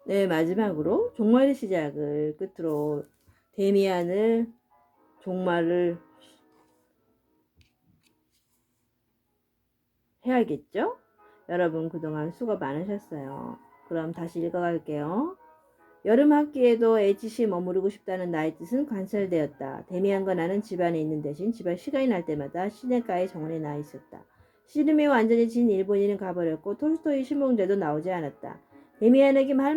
네, 마지막으로 종말의 시작을 끝으로 데미안을 종말을 해야겠죠? 여러분 그동안 수고 많으셨어요. 그럼 다시 읽어갈게요. 여름 학기에도 HC에 머무르고 싶다는 나의 뜻은 관철되었다. 데미안과 나는 집안에 있는 대신 집안 시간이 날 때마다 시내가의 정원에 나 있었다. 시름이 완전히 진 일본인은 가버렸고 톨스토이 신봉제도 나오지 않았다. 데미안에게 할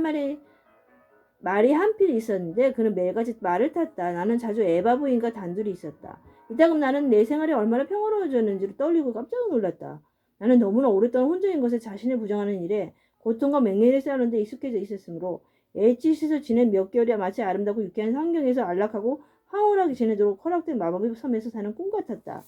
말이 한필 있었는데 그는 매일같이 말을 탔다. 나는 자주 에바 부인과 단둘이 있었다. 이따금 나는 내 생활이 얼마나 평화로워졌는지를 떠올리고 깜짝 놀랐다. 나는 너무나 오랫동안 혼자인 것에 자신을 부정하는 일에 고통과 맹렬히 싸우는 데 익숙해져 있었으므로 HC에서 지낸 몇 개월이 마치 아름답고 유쾌한 환경에서 안락하고 황홀하게 지내도록 허락된 마법의 섬에서 사는 꿈 같았다.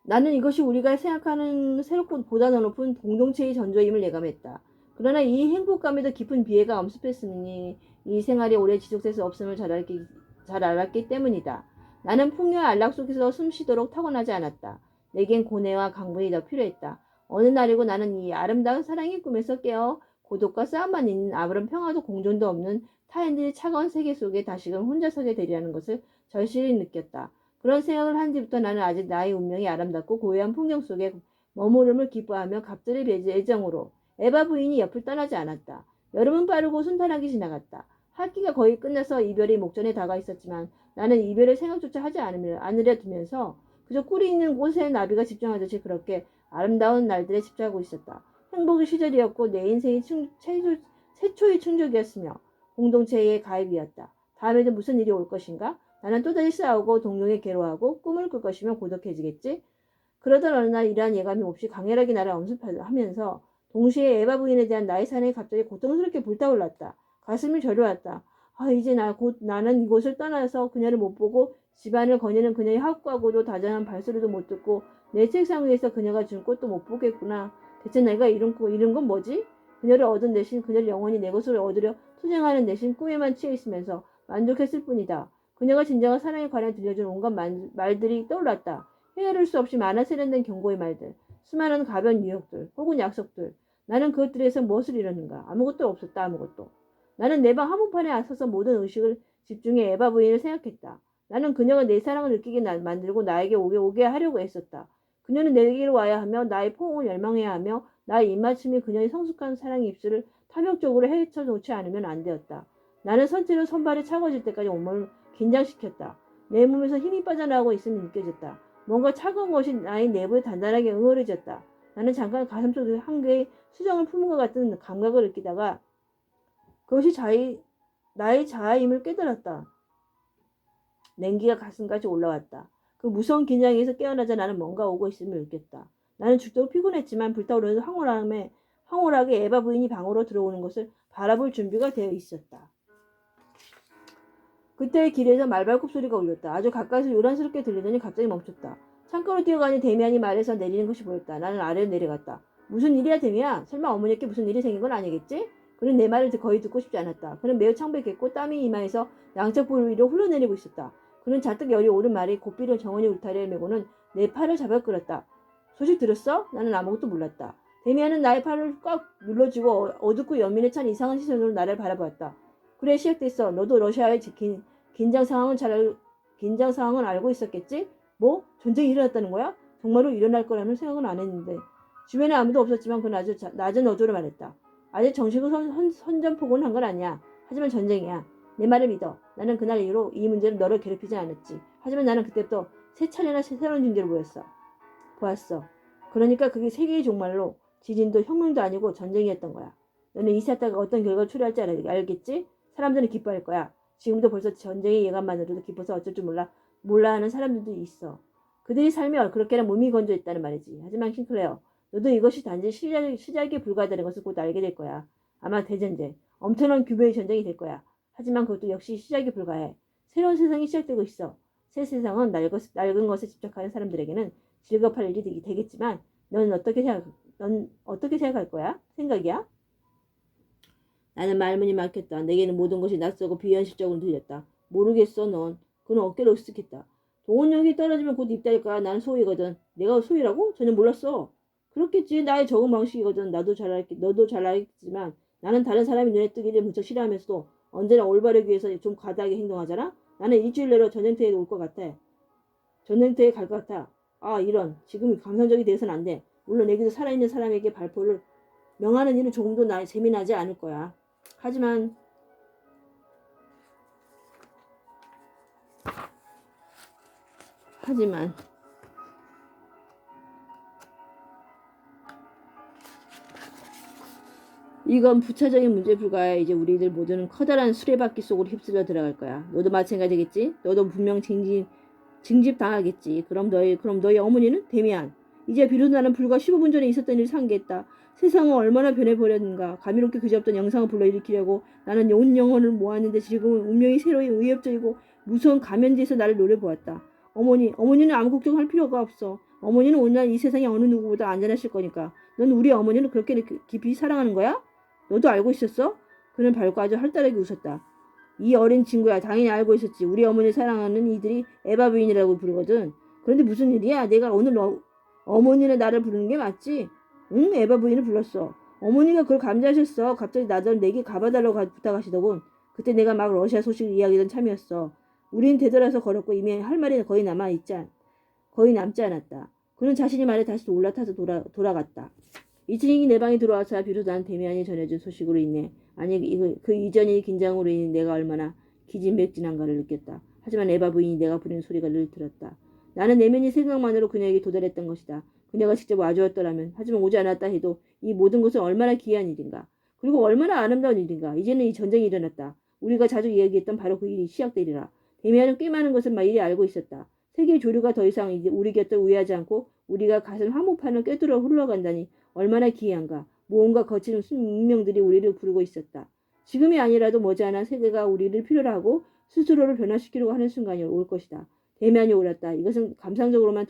나는 이것이 우리가 생각하는 새롭고 보다 더 높은 공동체의 전조임을 예감했다. 그러나 이 행복감에도 깊은 비애가 엄습했으니 이 생활이 오래 지속될 수 없음을 잘 알았기 때문이다. 나는 풍요와 안락 속에서 숨쉬도록 타고나지 않았다. 내겐 고뇌와 강분이 더 필요했다. 어느 날이고 나는 이 아름다운 사랑의 꿈에서 깨어 고독과 싸움만 있는 아무런 평화도 공존도 없는 타인들의 차가운 세계 속에 다시금 혼자 서게 되리라는 것을 절실히 느꼈다. 그런 생각을 한 뒤부터 나는 아직 나의 운명이 아름답고 고요한 풍경 속에 머무름을 기뻐하며 갑절의 애정으로 에바 부인이 옆을 떠나지 않았다. 여름은 빠르고 순탄하게 지나갔다. 학기가 거의 끝나서 이별이 목전에 다가 있었지만 나는 이별의 생각조차 하지 않으려 두면서 그저 꿀이 있는 곳에 나비가 집중하듯이 그렇게 아름다운 날들에 집중하고 있었다. 행복의 시절이었고 내 인생의 최초의 충족이었으며 공동체의 가입이었다. 다음에도 무슨 일이 올 것인가? 나는 또다시 싸우고 동료에 괴로워하고 꿈을 꿀 것이며 고독해지겠지? 그러던 어느 날 이러한 예감이 몹시 강렬하게 나를 엄습하면서 동시에 에바 부인에 대한 나의 사랑이 갑자기 고통스럽게 불타올랐다. 가슴이 저려왔다. 아, 이제 곧 나는 이곳을 떠나서 그녀를 못 보고 집안을 거니는 그녀의 하얗고도 다정한 발소리도 못 듣고 내 책상 위에서 그녀가 준 꽃도 못 보겠구나. 대체 내가 이룬 건 뭐지? 그녀를 얻은 대신 그녀를 영원히 내 것으로 얻으려 투쟁하는 대신 꿈에만 취해 있으면서 만족했을 뿐이다. 그녀가 진정한 사랑에 관해 들려준 온갖 말들이 떠올랐다. 헤아릴 수 없이 많아 세련된 경고의 말들, 수많은 가벼운 유혹들, 혹은 약속들. 나는 그것들에서 무엇을 이뤘는가? 아무것도 없었다. 아무것도. 나는 내 방 한복판에 서서 모든 의식을 집중해 에바 부인을 생각했다. 나는 그녀가 내 사랑을 느끼게 만들고 나에게 오게 하려고 애썼다. 그녀는 내게로 와야 하며 나의 포옹을 열망해야 하며 나의 입맞춤이 그녀의 성숙한 사랑의 입술을 탐욕적으로 헤쳐 놓지 않으면 안 되었다. 나는 선체로 손발이 차가워질 때까지 온몸을 긴장시켰다. 내 몸에서 힘이 빠져나오고 있음이 느껴졌다. 뭔가 차가운 것이 나의 내부에 단단하게 응어려졌다. 나는 잠깐 가슴속에 한 개의 수정을 품은 것 같은 감각을 느끼다가 그것이 나의 자아임을 깨달았다. 냉기가 가슴까지 올라왔다. 그 무서운 긴장에서 깨어나자 나는 뭔가 오고 있음을 느꼈다. 나는 죽도록 피곤했지만 불타오르는 황홀하게 에바 부인이 방으로 들어오는 것을 바라볼 준비가 되어 있었다. 그때 길에서 말발굽 소리가 울렸다. 아주 가까이서 요란스럽게 들리더니 갑자기 멈췄다. 창가로 뛰어가니 데미안이 말에서 내리는 것이 보였다. 나는 아래로 내려갔다. 무슨 일이야 데미안? 설마 어머니께 무슨 일이 생긴 건 아니겠지? 그는 내 말을 거의 듣고 싶지 않았다. 그는 매우 창백했고 땀이 이마에서 양쪽 볼 위로 흘러내리고 있었다. 그는 잔뜩 열이 오른 말이 고삐를 정원이 울타리에 메고는 내 팔을 잡아 끌었다. 소식 들었어? 나는 아무것도 몰랐다. 데미안은 나의 팔을 꽉 눌러주고 어둡고 연민에 찬 이상한 시선으로 나를 바라보았다. 그래 시작됐어. 너도 러시아의 긴장 상황은 알고 있었겠지? 뭐? 전쟁이 일어났다는 거야? 정말로 일어날 거라는 생각은 안 했는데. 주변에 아무도 없었지만 그는 아주 낮은 어조로 말했다. 아직 정식으로 선전포고는 한 건 아니야. 하지만 전쟁이야. 내 말을 믿어. 나는 그날 이후로 이 문제로 너를 괴롭히지 않았지. 하지만 나는 그때부터 세 차례나 새로운 징조를 보았어. 그러니까 그게 세계의 종말로 지진도 혁명도 아니고 전쟁이었던 거야. 너는 이 사태가 어떤 결과를 초래할지 알겠지? 사람들은 기뻐할 거야. 지금도 벌써 전쟁의 예감만으로도 기뻐서 어쩔 줄 몰라 하는 사람들도 있어. 그들이 살며 그렇게나 몸이 건조했다는 말이지. 하지만 킹클레어, 너도 이것이 단지 시작에 불과하다는 것을 곧 알게 될 거야. 아마 대전쟁, 엄청난 규모의 전쟁이 될 거야. 하지만 그것도 역시 시작에 불과해. 새로운 세상이 시작되고 있어. 새 세상은 낡은 것에 집착하는 사람들에게는 즐겁할 일이 되겠지만 넌 어떻게 생각할 거야? 생각이야? 나는 말문이 막혔다. 내게는 모든 것이 낯설고 비현실적으로 들렸다. 모르겠어 넌. 그는 어깨를 으쓱했다. 동원력이 떨어지면 곧 입다일 거야. 나는 소위거든. 내가 소위라고? 전혀 몰랐어. 그렇겠지. 나의 적응 방식이거든. 너도 잘 알겠지만 나는 다른 사람이 눈에 뜨기를 무척 싫어하면서도 언제나 올바르기 위해서 좀 과다하게 행동하잖아. 나는 일주일 내로 전쟁터에 올 것 같아. 전쟁터에 갈 것 같아. 아, 이런. 지금 감성적이 돼서는 안 돼. 물론 애기도 살아있는 사람에게 발포를 명하는 일은 조금도 재미나지 않을 거야. 하지만 하지만 이건 부차적인 문제에 불과해. 이제 우리들 모두는 커다란 수레바퀴 속으로 휩쓸려 들어갈 거야. 너도 마찬가지겠지? 너도 분명 징집당하겠지. 그럼 너희 어머니는? 데미안. 이제 비로소 나는 불과 15분 전에 있었던 일을 상기했다. 세상은 얼마나 변해버렸는가. 감미롭게 그저없던 영상을 불러일으키려고 나는 온 영혼을 모았는데 지금은 운명이 새로이 위협적이고 무서운 가면지에서 나를 노려보았다. 어머니는 아무 걱정할 필요가 없어. 어머니는 오늘 이 세상에 어느 누구보다 안전하실 거니까. 넌 우리 어머니를 그렇게 깊이 사랑하는 거야? 너도 알고 있었어? 그는 밝고 아주 활달하게 웃었다. 이 어린 친구야, 당연히 알고 있었지. 우리 어머니 사랑하는 이들이 에바 부인이라고 부르거든. 그런데 무슨 일이야? 내가 오늘 어머니는 나를 부르는 게 맞지? 응, 에바 부인을 불렀어. 어머니가 그걸 감지하셨어. 갑자기 나더러 내게 가봐달라고 부탁하시더군. 그때 내가 막 러시아 소식을 이야기하던 참이었어. 우린 되돌아서 걸었고 이미 할 말이 거의 남지 않았다. 그는 자신이 말에 다시 올라타서 돌아갔다. 이진이 내 방에 들어와서야 비로소 난 데미안이 전해준 소식으로 인해 그 이전의 긴장으로 인해 내가 얼마나 기진맥진한가를 느꼈다. 하지만 에바 부인이 내가 부리는 소리가 늘 들었다. 나는 내면이 생각만으로 그녀에게 도달했던 것이다. 그녀가 직접 와주었더라면, 하지만 오지 않았다 해도 이 모든 것은 얼마나 귀한 일인가. 그리고 얼마나 아름다운 일인가. 이제는 이 전쟁이 일어났다. 우리가 자주 이야기했던 바로 그 일이 시작되리라. 데미안은 꽤 많은 것을 미리 알고 있었다. 세계의 조류가 더 이상 이제 우리 곁을 우회하지 않고 우리가 가슴 한복판을 꿰뚫어 흘러간다니 얼마나 기이한가. 무언가 거친 운명들이 우리를 부르고 있었다. 지금이 아니라도 머지않아 세계가 우리를 필요로 하고 스스로를 변화시키려고 하는 순간이 올 것이다. 대면이 옳았다. 이것은 감상적으로만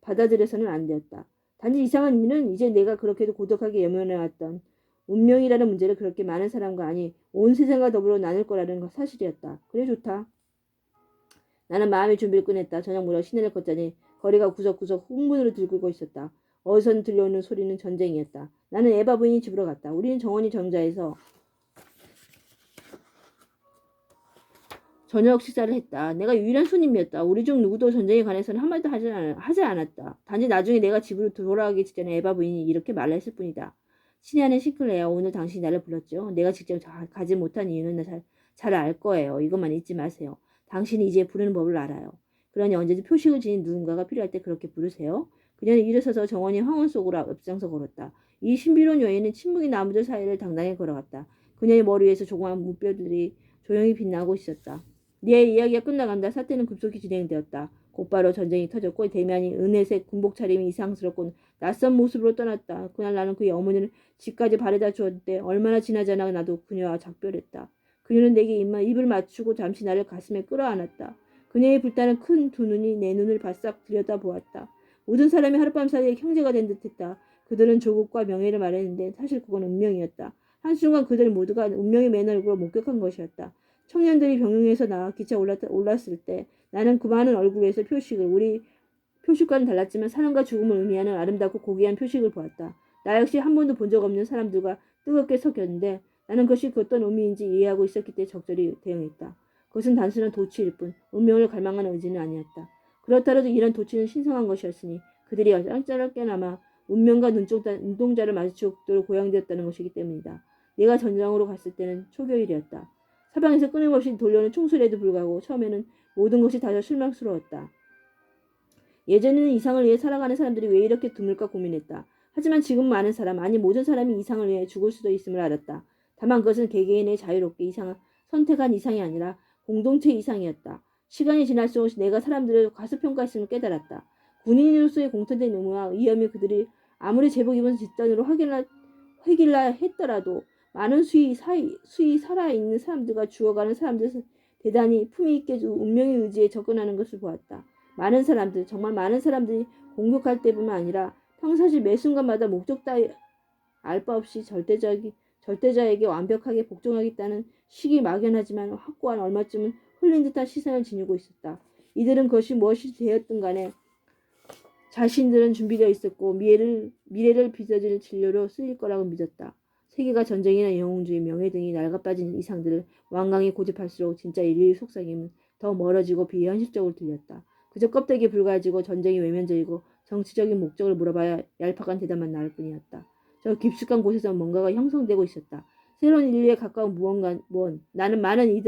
받아들여서는 안 되었다. 단지 이상한 일은 이제 내가 그렇게도 고독하게 염원해왔던 운명이라는 문제를 그렇게 많은 사람과 아니 온 세상과 더불어 나눌 거라는 사실이었다. 그래 좋다. 나는 마음의 준비를 끝냈다. 저녁 무렵 시내를 걷자니 거리가 구석구석 흥문으로 들끓고 있었다. 어디선 들려오는 소리는 전쟁이었다. 나는 에바 부인이 집으로 갔다. 우리는 정원이 정자에서 저녁 식사를 했다. 내가 유일한 손님이었다. 우리 중 누구도 전쟁에 관해서는 한마디도 하지 않았다. 단지 나중에 내가 집으로 돌아가기 직전에 에바 부인이 이렇게 말했을 뿐이다. 신의 하는 싱클레어, 오늘 당신이 나를 불렀죠. 내가 직접 가지 못한 이유는 잘 알 거예요. 이것만 잊지 마세요. 당신이 이제 부르는 법을 알아요. 그러니 언제든 표식을 지닌 누군가가 필요할 때 그렇게 부르세요. 그녀는 일어서서 정원이 황혼 속으로 앞장서 걸었다. 이 신비로운 여인은 침묵의 나무들 사이를 당당히 걸어갔다. 그녀의 머리 위에서 조그만 무뼈들이 조용히 빛나고 있었다. 네 이야기가 끝나간다. 사태는 급속히 진행되었다. 곧바로 전쟁이 터졌고 데미안이 은혜색 군복 차림이 이상스럽고 낯선 모습으로 떠났다. 그날 나는 그의 어머니를 집까지 바래다 주었는데 얼마나 지나지 않아 나도 그녀와 작별했다. 그녀는 내게 입을 맞추고 잠시 나를 가슴에 끌어안았다. 그녀의 불타는 큰 두 눈이 내 눈을 바싹 들여다보았다. 모든 사람이 하룻밤 사이에 형제가 된 듯했다. 그들은 조국과 명예를 말했는데 사실 그건 운명이었다. 한순간 그들 모두가 운명의 맨 얼굴을 목격한 것이었다. 청년들이 병영에서 나와 기차 올랐을 때 나는 그 많은 얼굴 위에서 우리 표식과는 달랐지만 사랑과 죽음을 의미하는 아름답고 고귀한 표식을 보았다. 나 역시 한 번도 본 적 없는 사람들과 뜨겁게 섞였는데 나는 그것이 어떤 의미인지 이해하고 있었기 때문에 적절히 대응했다. 그것은 단순한 도취일 뿐 운명을 갈망하는 의지는 아니었다. 그렇다라도 이런 도취는 신성한 것이었으니 그들이 짧게나마 운명과 눈동자를 마주치도록 고양되었다는 것이기 때문이다. 내가 전장으로 갔을 때는 초겨울이었다. 사방에서 끊임없이 돌려오는 총소리에도 불구하고 처음에는 모든 것이 다소 실망스러웠다. 예전에는 이상을 위해 살아가는 사람들이 왜 이렇게 드물까 고민했다. 하지만 지금 많은 사람, 아니 모든 사람이 이상을 위해 죽을 수도 있음을 알았다. 다만 그것은 개개인의 자유롭게 선택한 이상이 아니라 공동체 이상이었다. 시간이 지날수록 내가 사람들을 과소평가했음을 깨달았다. 군인으로서의 공통된 의무와 위험이 그들이 아무리 제복 입은 뒷단으로 획일라 했더라도 많은 수위 살아있는 사람들과 죽어가는 사람들은 대단히 품위 있게 운명의 의지에 접근하는 것을 보았다. 정말 많은 사람들이 공격할 때뿐만 아니라 평상시 매 순간마다 목적 따위 알 바 없이 절대자에게 완벽하게 복종하겠다는 식이 막연하지만 확고한 얼마쯤은 흘린 듯한 시선을 지니고 있었다. 이들은 그것이 무엇이 되었든 간에 자신들은 준비되어 있었고 미래를 빚어질 진료로 쓰일 거라고 믿었다. 세계가 전쟁이나 영웅주의, 명예 등이 낡아빠진 이상들을 완강히 고집할수록 진짜 인류의 속삭임은 더 멀어지고 비현실적으로 들렸다. 그저 껍데기에 불과해지고 전쟁이 외면적이고 정치적인 목적을 물어봐야 얄팍한 대답만 나올 뿐이었다. 저 깊숙한 곳에서 뭔가가 형성되고 있었다. 새로운 인류에 가까운 무언. 나는 많은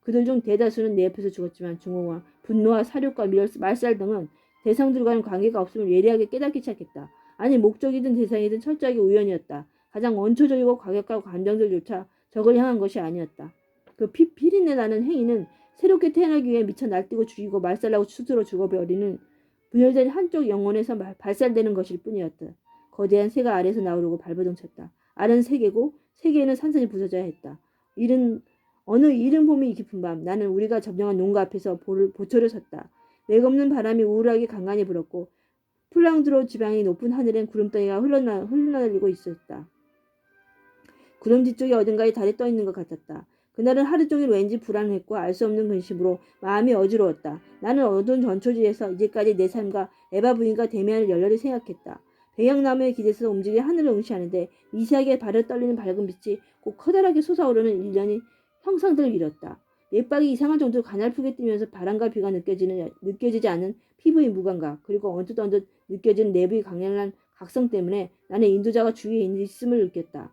그들 중 대다수는 내 옆에서 죽었지만 증오와 분노와 사륙과 말살 등은 대상들과는 관계가 없음을 예리하게 깨닫기 시작했다. 아니 목적이든 대상이든 철저하게 우연이었다. 가장 원초적이고 과격하고 감정들조차 적을 향한 것이 아니었다. 그 피린내 나는 행위는 새롭게 태어나기 위해 미쳐 날뛰고 죽이고 말살하고 스스로 죽어버리는 분열된 한쪽 영혼에서 발산되는 것일 뿐이었다. 거대한 새가 아래에서 나오려고 발버둥 쳤다. 알은 세계고 세계에는 산산이 부서져야 했다. 어느 이른 봄이 깊은 밤 나는 우리가 점령한 농가 앞에서 보초를 섰다. 맥없는 바람이 우울하게 간간히 불었고 플랑드로 지방의 높은 하늘엔 구름덩이가 흘러내리고 있었다. 구름 뒤쪽에 어딘가에 달이 떠있는 것 같았다. 그날은 하루 종일 왠지 불안했고 알 수 없는 근심으로 마음이 어지러웠다. 나는 어두운 전초지에서 이제까지 내 삶과 에바 부인과 데미안을 열렬히 생각했다. 배경나무에 기대서 움직이는 하늘을 응시하는데 미세하게 발을 떨리는 밝은 빛이 꼭 커다랗게 솟아오르는 일련의 형상들을 이뤘다. 맥박이 이상한 정도로 가냘프게 뛰면서 바람과 비가 느껴지지 않는 피부의 무감각, 그리고 언뜻 느껴지는 내부의 강렬한 각성 때문에 나는 인도자가 주위에 있음을 느꼈다.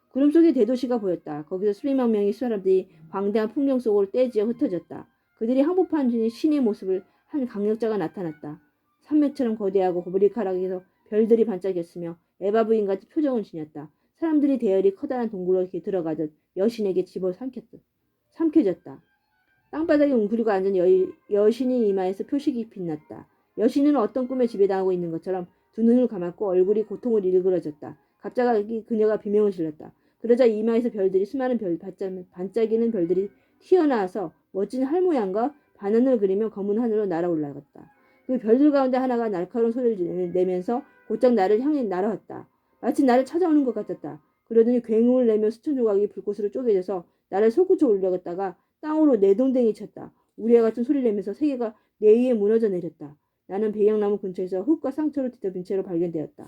구름 속에 대도시가 보였다. 거기서 수백만 명의 사람들이 광대한 풍경 속으로 떼지어 흩어졌다. 그들이 항복한 신의 모습을 한 강력자가 나타났다. 산맥처럼 거대하고 머리카락에서 별들이 반짝였으며 에바 부인같이 표정을 지녔다. 사람들이 대열이 커다란 동굴로 들어가듯 여신에게 삼켜졌다. 땅바닥에 웅크리고 앉은 여신의 이마에서 표식이 빛났다. 여신은 어떤 꿈에 지배당하고 있는 것처럼 두 눈을 감았고 얼굴이 고통을 일그러졌다. 갑자기 그녀가 비명을 질렀다. 그러자 이마에서 수많은 반짝이는 별들이 튀어나와서 멋진 활모양과 반원을 그리며 검은 하늘로 날아올라갔다. 그 별들 가운데 하나가 날카로운 소리를 내면서 곧장 나를 향해 날아왔다. 마치 나를 찾아오는 것 같았다. 그러더니 굉음을 내며 수천 조각이 불꽃으로 쪼개져서 나를 솟구쳐 올려갔다가 땅으로 내동댕이 쳤다. 우리와 같은 소리를 내면서 세계가 내 위에 무너져 내렸다. 나는 배경나무 근처에서 흙과 상처로 뒤덮인 채로 발견되었다.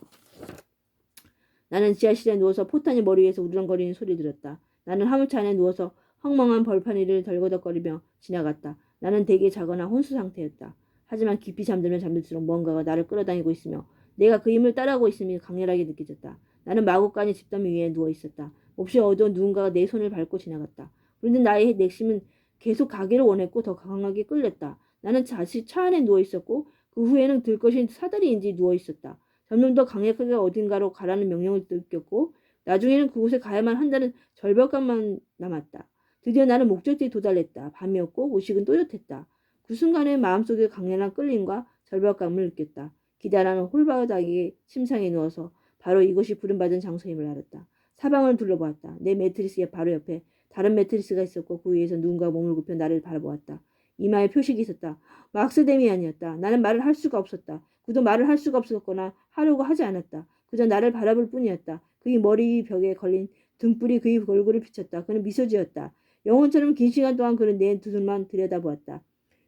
나는 지하실에 누워서 포탄이 머리 위에서 우르렁거리는 소리를 들었다. 나는 화물차 안에 누워서 황망한 벌판 위를 덜거덕거리며 지나갔다. 나는 되게 자거나 혼수 상태였다. 하지만 깊이 잠들면 잠들수록 뭔가가 나를 끌어당기고 있으며 내가 그 힘을 따라하고 있음이 강렬하게 느껴졌다. 나는 마구간이 집더미 위에 누워 있었다. 몹시 어두운 누군가가 내 손을 밟고 지나갔다. 그런데 나의 내심은 계속 가기를 원했고 더 강하게 끌렸다. 나는 다시 차 안에 누워 있었고 그 후에는 들것이 사다리인지 누워 있었다. 점점 더 강력하게 어딘가로 가라는 명령을 느꼈고 나중에는 그곳에 가야만 한다는 절벽감만 남았다. 드디어 나는 목적지에 도달했다. 밤이었고 의식은 또렷했다. 그 순간에 마음속에 강렬한 끌림과 절벽감을 느꼈다. 기다라는 홀바닥에 침상에 누워서 바로 이곳이 부름받은 장소임을 알았다. 사방을 둘러보았다. 내 매트리스의 바로 옆에 다른 매트리스가 있었고 그 위에서 누군가 몸을 굽혀 나를 바라보았다. 이마에 표식이 있었다. 막스데미안이었다. 나는 말을 할 수가 없었다. 그도 말을 할 수가 없었거나 하려고 하지 않았다. 그저 나를 바라볼 뿐이었다. 그의 머리 벽에 걸린 등불이 그의 얼굴을 비쳤다. 그는 미소 지었다. 영혼처럼 긴 시간 동안 그는 내 두 눈만 들여다보았다.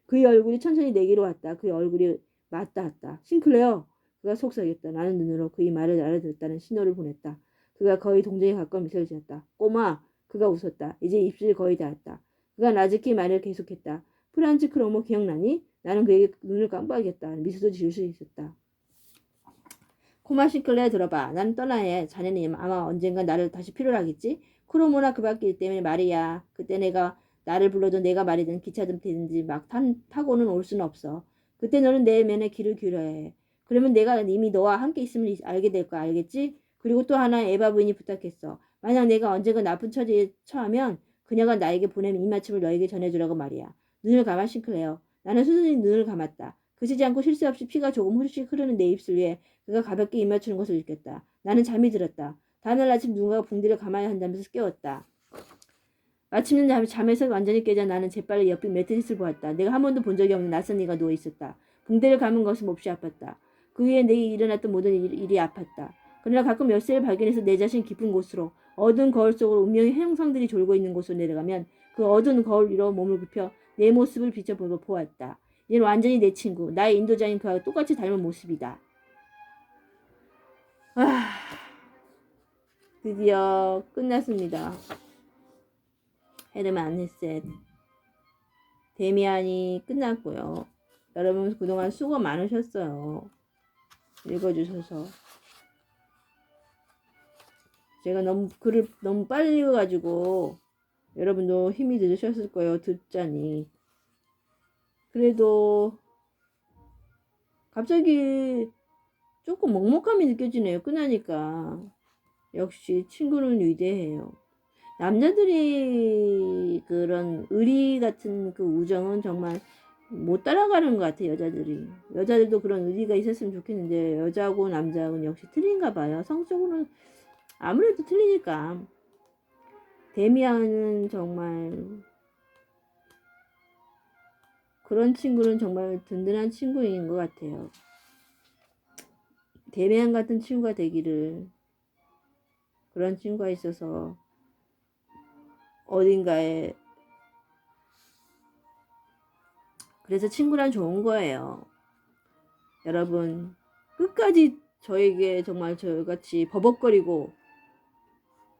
그의 얼굴이 천천히 내게로 왔다. 그의 얼굴이 맞닿았다. 싱클레어. 그가 속삭였다. 나는 눈으로 그의 말을 알아들었다는 신호를 보냈다. 그가 거의 동정에 가까운 미소를 지었다. 꼬마. 그가 웃었다. 이제 입술이 거의 닿았다. 그가 나즈키 말을 계속했다. 프란츠 크로모 기억나니? 나는 그에게 눈을 깜빡였다. 미소도 지을 수 있었다. 코마 싱클레어 들어봐. 나는 떠나야 해. 자네는 아마 언젠가 나를 다시 필요로 하겠지? 크로모나 그 밖에 일 때문에 말이야. 그때 내가 나를 불러도 내가 말이든 기차든 되든지 막 타고는 올 수는 없어. 그때 너는 내 면에 귀를 기울여야 해. 그러면 내가 이미 너와 함께 있음을 알게 될 거야. 알겠지? 그리고 또 하나 에바 부인이 부탁했어. 만약 내가 언젠가 나쁜 처지에 처하면 그녀가 나에게 보낸 이마침을 너에게 전해주라고 말이야. 눈을 감아 싱클레어. 나는 수순히 눈을 감았다. 그치지 않고 쉴 새 없이 피가 조금 후루씩 흐르는 내 입술 위에 그가 가볍게 입맞추는 것을 느꼈다. 나는 잠이 들었다. 다음날 아침 누군가가 붕대를 감아야 한다면서 깨웠다. 마침내 잠에서 완전히 깨자 나는 재빨리 옆에 매트리스를 보았다. 내가 한 번도 본 적이 없는 낯선 이가 누워 있었다. 붕대를 감은 것은 몹시 아팠다. 그 위에 내게 일어났던 모든 일이 아팠다. 그러나 가끔 열쇠를 발견해서 내 자신 깊은 곳으로 어두운 거울 속으로 운명의 형상들이 졸고 있는 곳으로 내려가면 그 어두운 거울 위로 몸을 굽혀 내 모습을 비춰보았다. 얘는 완전히 내 친구, 나의 인도자인 그와 똑같이 닮은 모습이다. 드디어 끝났습니다. 헤르만 헤세 데미안이 끝났고요. 여러분 그동안 수고 많으셨어요. 읽어주셔서. 제가 글을 너무 빨리 읽어가지고 여러분도 힘이 드셨을 거예요. 듣자니. 그래도 갑자기 조금 먹먹함이 느껴지네요. 끝나니까. 역시 친구는 위대해요. 남자들이 그런 의리 같은 그 우정은 정말 못 따라가는 것 같아요. 여자들도 그런 의리가 있었으면 좋겠는데 여자하고 남자하고는 역시 틀린가 봐요. 성적으로는 아무래도 틀리니까. 데미안은 정말 그런 친구는 정말 든든한 친구인 것 같아요. 데미안 같은 친구가 되기를. 그런 친구가 있어서 어딘가에. 그래서 친구란 좋은 거예요. 여러분 끝까지 저에게 정말 저같이 버벅거리고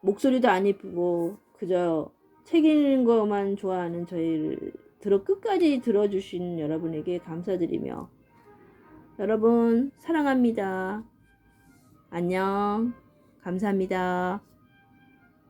목소리도 안 이쁘고 그저 책 읽는 것만 좋아하는 저희를 끝까지 들어주신 여러분에게 감사드리며 여러분 사랑합니다. 안녕. 감사합니다.